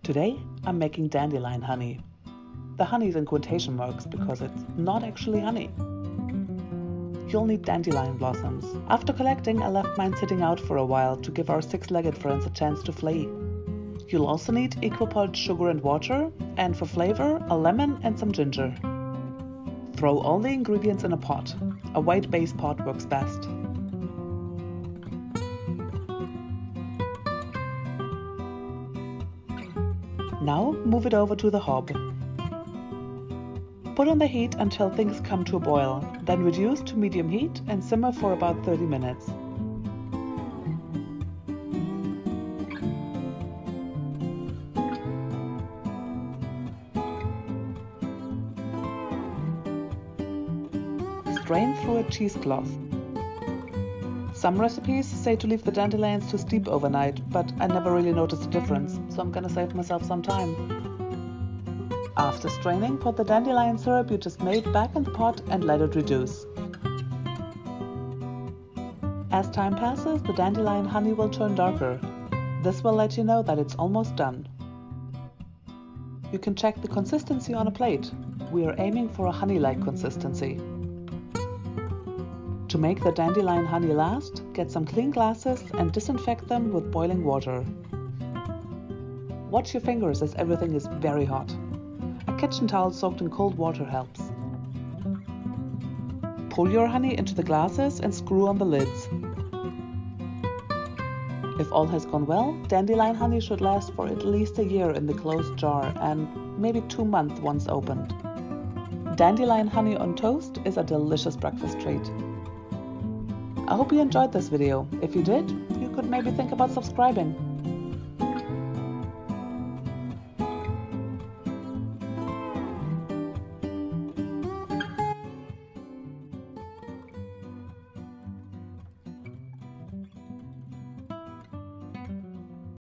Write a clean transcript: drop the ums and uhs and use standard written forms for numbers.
Today I'm making dandelion honey. The honey is in quotation marks because it's not actually honey. You'll need dandelion blossoms. After collecting, I left mine sitting out for a while to give our six-legged friends a chance to flee. You'll also need equal parts sugar and water, and for flavor, a lemon and some ginger. Throw all the ingredients in a pot. A white base pot works best. Now move it over to the hob. Put on the heat until things come to a boil, then reduce to medium heat and simmer for about 30 minutes. Strain through a cheesecloth. Some recipes say to leave the dandelions to steep overnight, but I never really noticed a difference, so I'm gonna save myself some time. After straining, put the dandelion syrup you just made back in the pot and let it reduce. As time passes, the dandelion honey will turn darker. This will let you know that it's almost done. You can check the consistency on a plate. We are aiming for a honey-like consistency. To make the dandelion honey last, get some clean glasses and disinfect them with boiling water. Watch your fingers as everything is very hot. A kitchen towel soaked in cold water helps. Pour your honey into the glasses and screw on the lids. If all has gone well, dandelion honey should last for at least a year in the closed jar and maybe 2 months once opened. Dandelion honey on toast is a delicious breakfast treat. I hope you enjoyed this video. If you did, you could maybe think about subscribing.